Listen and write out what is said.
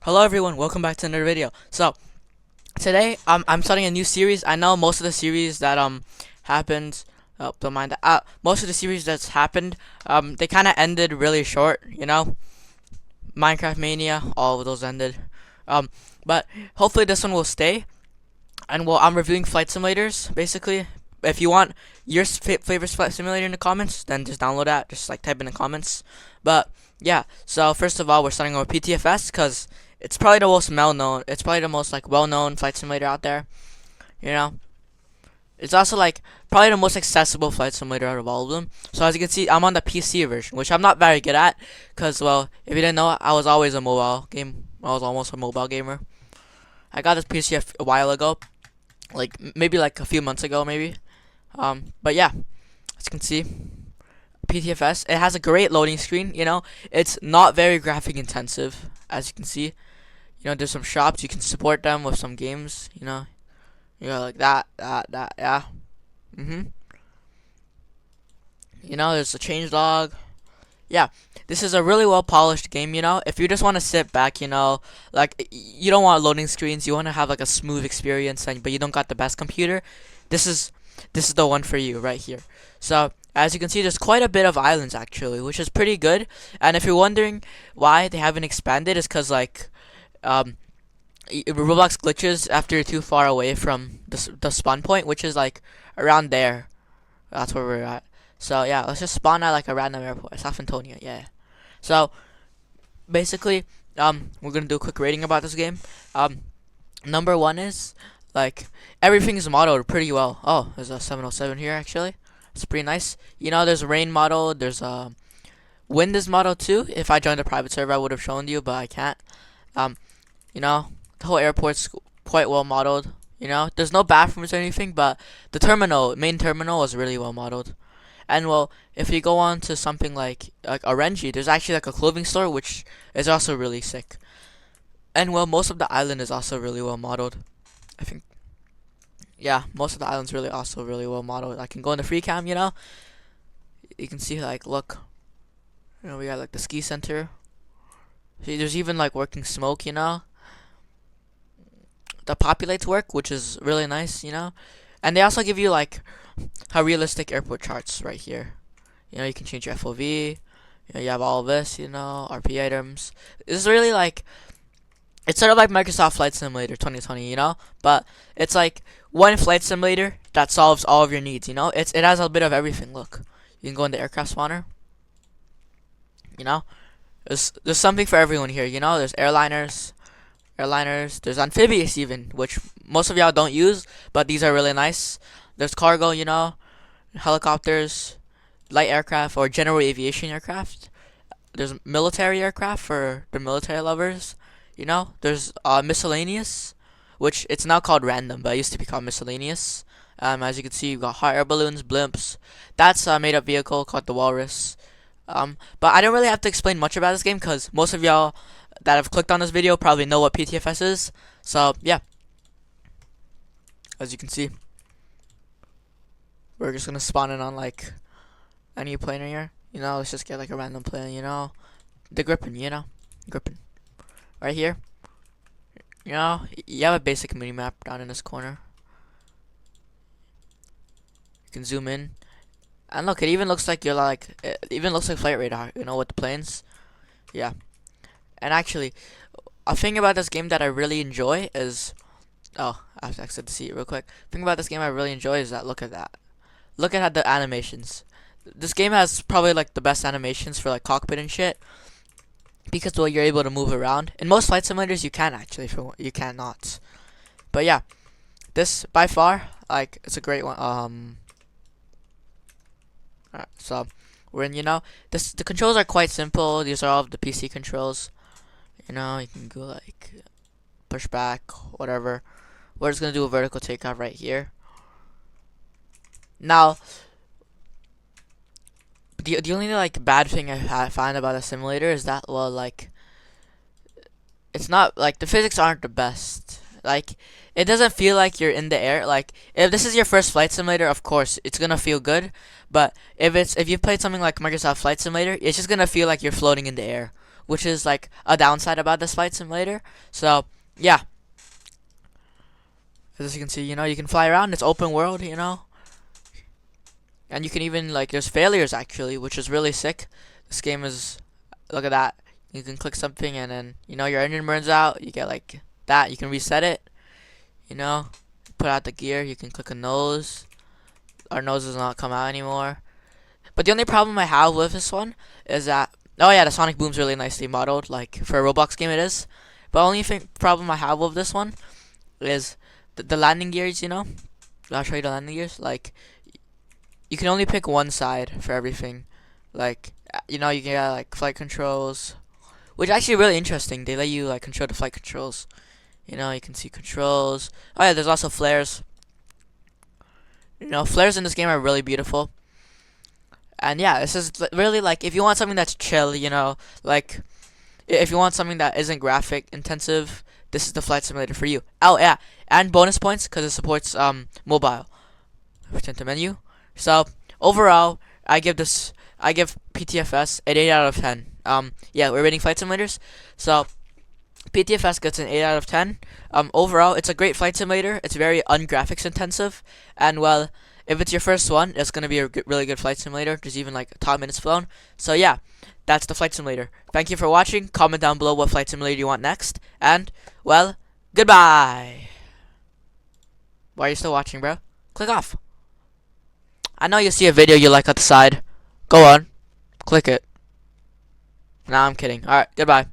Hello everyone, welcome back to another video. So today I'm starting a new series. I know most of the series that happened don't mind that. Most of the series that's happened they kind of ended really short, Minecraft Mania, all of those ended. Um but hopefully this one will stay. And well, I'm reviewing flight simulators basically. If you want your favorite flight simulator in the comments, then just download that. Just like type in the comments. But yeah, so first of all, we're starting with PTFS because it's probably the most well-known. It's probably the most like well-known flight simulator out there. You know, it's also like probably the most accessible flight simulator out of all of them. So as you can see, I'm on the PC version, which I'm not very good at, cause well, if you didn't know, I was always a mobile game. I was almost a mobile gamer. I got this PC a while ago, like maybe like a few months ago, maybe. But yeah, as you can see, PTFS. It has a great loading screen. It's not very graphic intensive, as you can see. There's some shops, you can support them with some games. Like that, yeah. Mhm. There's a change log. Yeah, this is a really well polished game. If you just want to sit back, like you don't want loading screens, you want to have like a smooth experience, but you don't got the best computer. This is this is the one for you right here. So as you can see, there's quite a bit of islands actually, which is pretty good. And if you're wondering why they haven't expanded, it's because like um Roblox glitches after you're too far away from the spawn point, which is like around there. That's where we're at. So yeah, let's just spawn at like a random airport, South Antonio. Yeah. So basically, we're gonna do a quick rating about this game. Number one is like everything is modeled pretty well. Oh, there's a 707 here actually. It's pretty nice. There's rain model. There's wind is model too. If I joined a private server, I would have shown you, but I can't. Um, the whole airport's quite well modeled. There's no bathrooms or anything, but the main terminal, was really well modeled. And well, if you go on to something like Orange, there's actually like a clothing store, which is also really sick. And well, most of the island is also really well modeled. I think, yeah, most of the island's really also really well modeled. I can go in the free cam, you can see like look, we got like the ski center. See, there's even like working smoke, the populates work, which is really nice, and they also give you like how realistic airport charts right here. You can change your FOV. You have all of this, RP items. It's really like it's sort of like Microsoft Flight Simulator 2020, but it's like one flight simulator that solves all of your needs. It has a bit of everything. Look, you can go in the aircraft spawner. There's something for everyone here. There's airliners. There's amphibious even, which most of y'all don't use, but these are really nice. There's cargo, helicopters, light aircraft or general aviation aircraft. There's military aircraft for the military lovers. There's miscellaneous, which it's now called random, but it used to be called miscellaneous. As you can see, you've got hot air balloons, blimps. That's a made-up vehicle called the Walrus. But I don't really have to explain much about this game because most of y'all that have clicked on this video probably know what PTFS is. So yeah, as you can see, we're just gonna spawn in on like any plane here. Let's just get like a random plane. The Griffin. Griffin, right here. You have a basic mini map down in this corner. You can zoom in, and look, it even looks like it even looks like flight radar. With the planes. Yeah. And actually, a thing about this game that I really enjoy is, oh, I have to exit to see it real quick. The thing about this game I really enjoy is that look at that. Look at how the animations. This game has probably like the best animations for like cockpit and shit, because well, you're able to move around. In most flight simulators, you can actually, you cannot. But yeah, this by far like it's a great one. Alright, so we're in. The controls are quite simple. These are all of the PC controls. You can go like push back, whatever. We're just gonna do a vertical takeoff right here. Now, the only like bad thing I find about a simulator is that well, like it's not like the physics aren't the best. Like it doesn't feel like you're in the air. Like if this is your first flight simulator, of course it's gonna feel good. But if you've played something like Microsoft Flight Simulator, it's just gonna feel like you're floating in the air, which is like a downside about this flight simulator. So yeah, as you can see, you can fly around. It's open world, and you can even like there's failures actually, which is really sick. This game is, look at that. You can click something and then your engine burns out. You get like that. You can reset it. Put out the gear. You can click a nose. Our nose does not come out anymore. But the only problem I have with this one is that, oh yeah, the sonic boom's really nicely modeled. Like for a Roblox game, it is. But only problem I have with this one is the landing gears. I'll show you the landing gears. Like you can only pick one side for everything. Like you can get like flight controls, which is actually really interesting. They let you like control the flight controls. You can see controls. Oh yeah, there's also flares. Flares in this game are really beautiful. And yeah, this is really like if you want something that's chill, like if you want something that isn't graphic intensive, this is the flight simulator for you. Oh yeah, and bonus points because it supports mobile. Return to menu. So overall, I give PTFS an 8 out of 10. Yeah, we're rating flight simulators. So PTFS gets an 8 out of 10. Overall, it's a great flight simulator. It's very ungraphics intensive, and well, if it's your first one, it's gonna be a really good flight simulator. There's even like top minutes flown. So yeah, that's the flight simulator. Thank you for watching. Comment down below what flight simulator you want next, and well, goodbye. Why are you still watching, bro? Click off. I know you see a video you like at the side. Go on, click it. Nah, I'm kidding. Alright, goodbye.